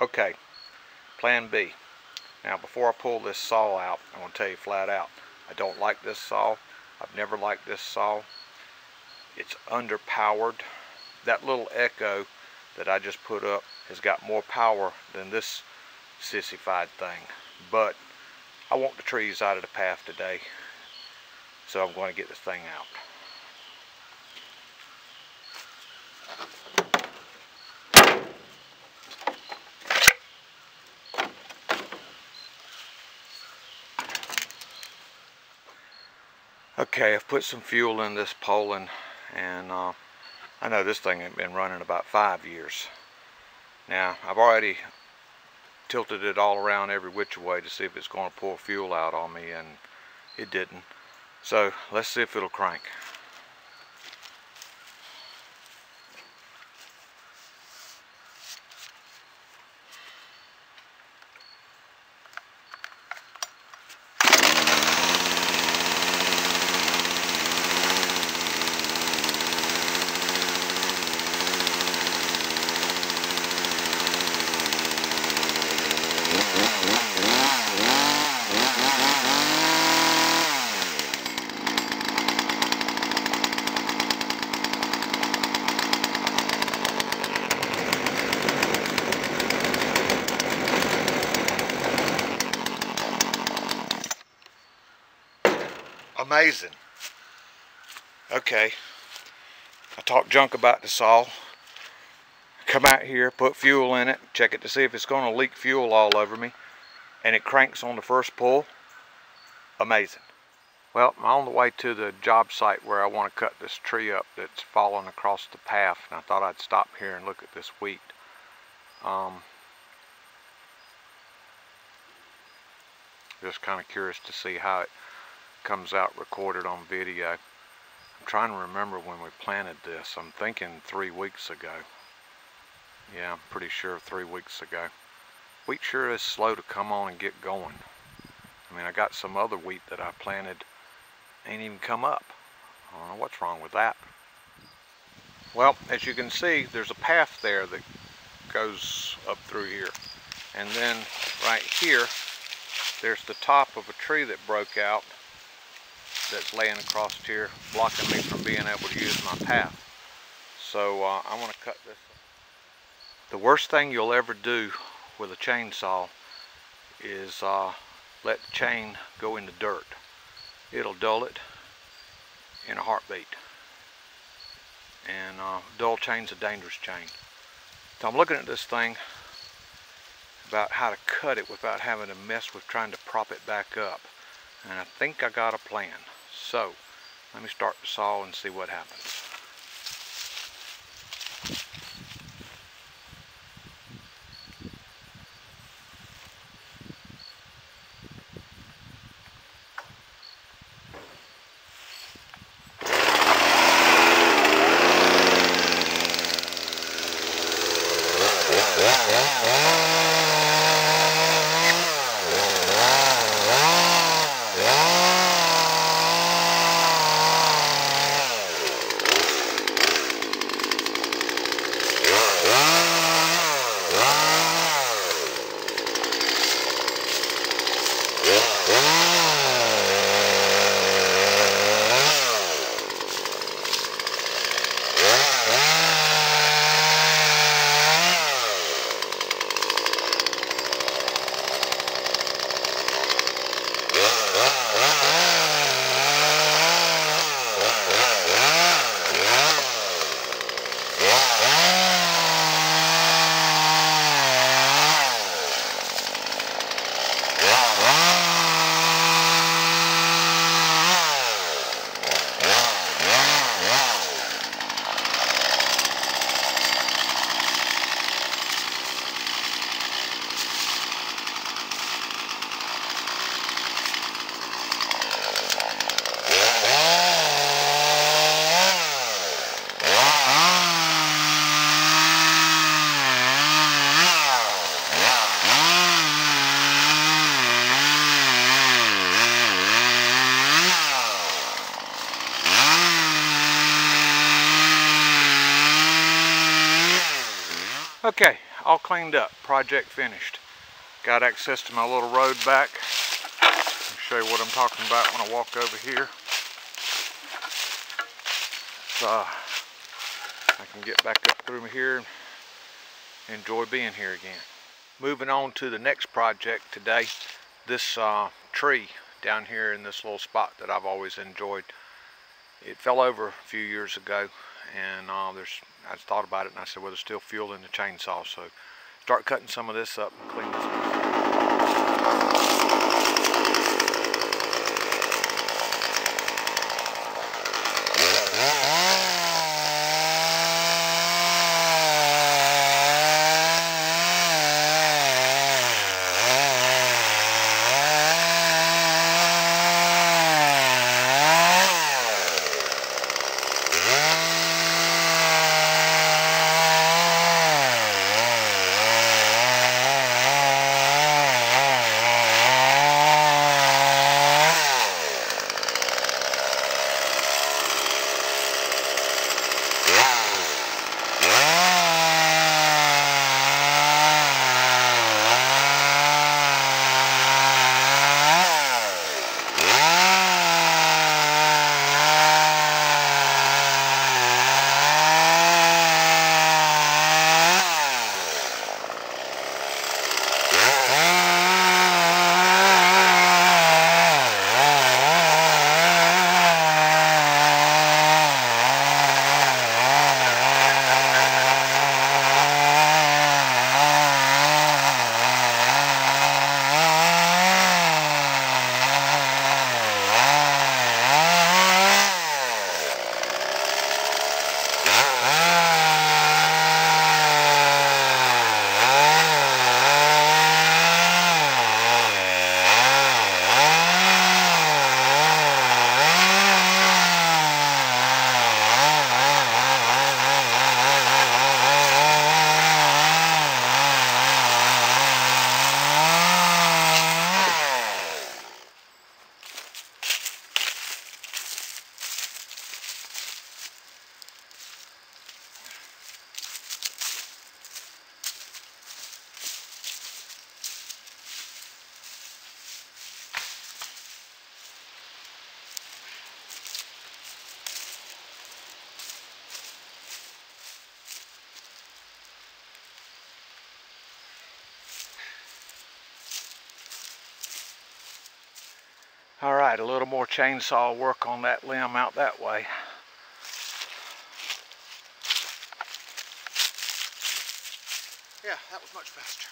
Okay, plan B. Now before I pull this saw out, I'm going to tell you flat out, I don't like this saw. I've never liked this saw. It's underpowered. That little Echo that I just put up has got more power than this sissified thing. But I want the trees out of the path today, so I'm going to get this thing out. Okay, I've put some fuel in this Poulan, and I know this thing has been running about 5 years. Now, I've already tilted it all around every which way to see if it's going to pour fuel out on me, and it didn't. So, let's see if it'll crank. Amazing. Okay, I talked junk about the saw. Come out here, put fuel in it, check it to see if it's going to leak fuel all over me, and it cranks on the first pull. Amazing. Well, I'm on the way to the job site where I want to cut this tree up that's fallen across the path, and I thought I'd stop here and look at this wheat. Just kind of curious to see how it comes out recorded on video. I'm trying to remember when we planted this. I'm thinking 3 weeks ago. Yeah, I'm pretty sure 3 weeks ago. Wheat sure is slow to come on and get going. I mean, I got some other wheat that I planted, ain't even come up. I don't know what's wrong with that. Well, as you can see, there's a path there that goes up through here. And then right here, there's the top of a tree that broke out that's laying across here, blocking me from being able to use my path. So I want to cut this. The worst thing you'll ever do with a chainsaw is let the chain go in the dirt. It'll dull it in a heartbeat. And dull chain's a dangerous chain. So I'm looking at this thing about how to cut it without having to mess with trying to prop it back up. And I think I got a plan. So, let me start the saw and see what happens. Okay, all cleaned up, project finished. Got access to my little road back. I'll show you what I'm talking about when I walk over here. So I can get back up through here and enjoy being here again. Moving on to the next project today. This tree down here in this little spot that I've always enjoyed. It fell over a few years ago, and I thought about it and I said, well, there's still fuel in the chainsaw, so start cutting some of this up and clean this up. All right, a little more chainsaw work on that limb out that way. Yeah, that was much faster.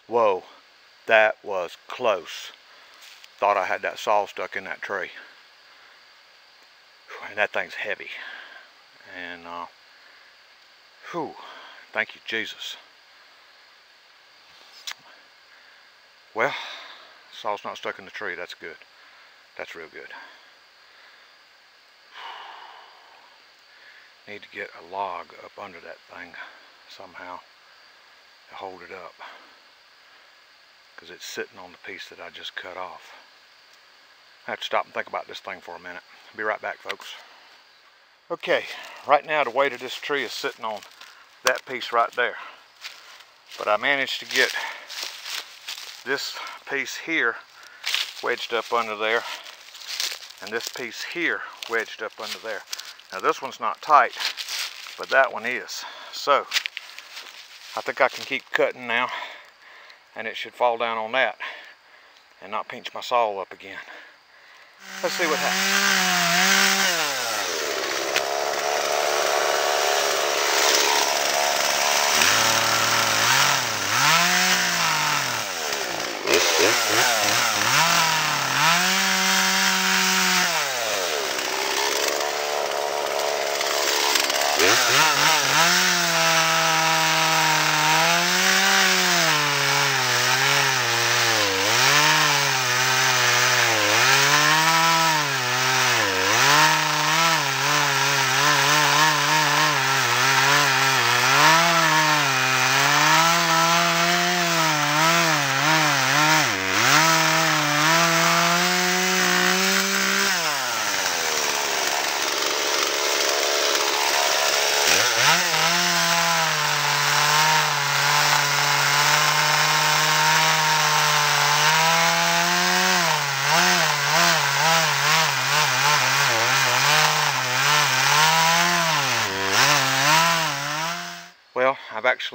Whoa, that was close. Thought I had that saw stuck in that tree. And that thing's heavy. And, whew, thank you, Jesus. Well, saw's not stuck in the tree, that's good. That's real good. Need to get a log up under that thing somehow to hold it up, because it's sitting on the piece that I just cut off. I have to stop and think about this thing for a minute. I'll be right back, folks. Okay, right now the weight of this tree is sitting on that piece right there. But I managed to get this piece here wedged up under there, and this piece here wedged up under there. Now this one's not tight, but that one is. So I think I can keep cutting now, and it should fall down on that and not pinch my saw up again. Let's see what happens.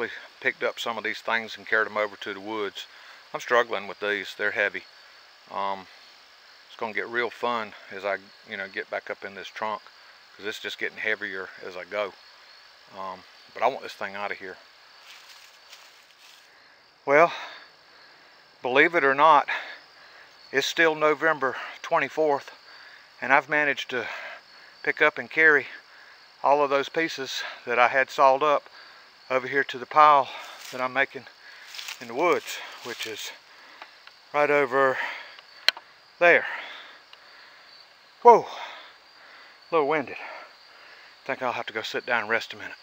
actually picked up some of these things and carried them over to the woods. I'm struggling with these. They're heavy. It's going to get real fun as I, get back up in this trunk, because it's just getting heavier as I go. But I want this thing out of here. Well, believe it or not, it's still November 24th, and I've managed to pick up and carry all of those pieces that I had sawed up over here to the pile that I'm making in the woods, which is right over there. Whoa, a little winded. I think I'll have to go sit down and rest a minute.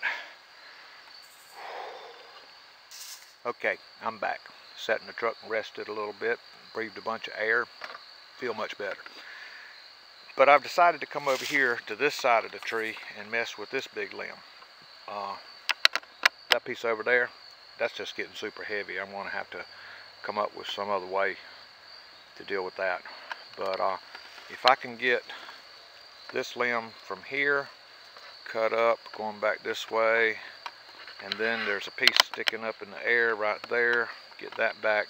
Okay, I'm back. Sat in the truck and rested a little bit, breathed a bunch of air, feel much better. But I've decided to come over here to this side of the tree and mess with this big limb. That piece over there, that's just getting super heavy. I'm gonna have to come up with some other way to deal with that. But if I can get this limb from here, cut up, going back this way, and then there's a piece sticking up in the air right there, get that back,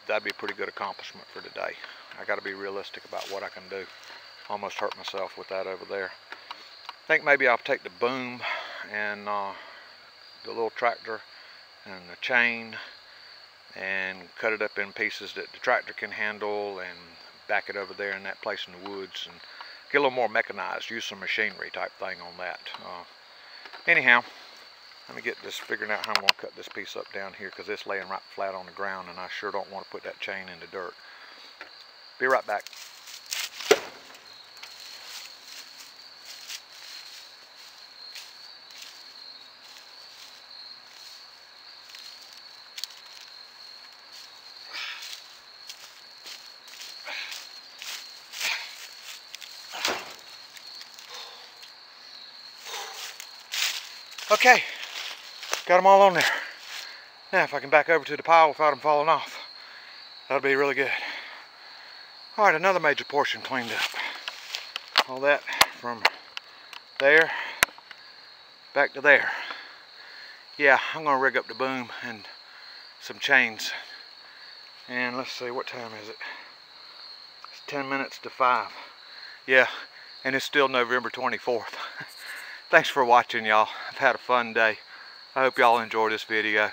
that'd be a pretty good accomplishment for today. I gotta be realistic about what I can do. Almost hurt myself with that over there. I think maybe I'll take the boom and the little tractor and the chain and cut it up in pieces that the tractor can handle and back it over there in that place in the woods and get a little more mechanized, use some machinery type thing on that. Anyhow, let me get this figuring out how I'm going to cut this piece up down here, because it's laying right flat on the ground and I sure don't want to put that chain in the dirt. Be right back. Okay, got them all on there. Now if I can back over to the pile without them falling off, that'll be really good. All right, another major portion cleaned up. All that from there back to there. Yeah, I'm gonna rig up the boom and some chains. And let's see, what time is it? It's 10 minutes to 5. Yeah, and it's still November 24th. Thanks for watching, y'all. I've had a fun day. I hope y'all enjoyed this video.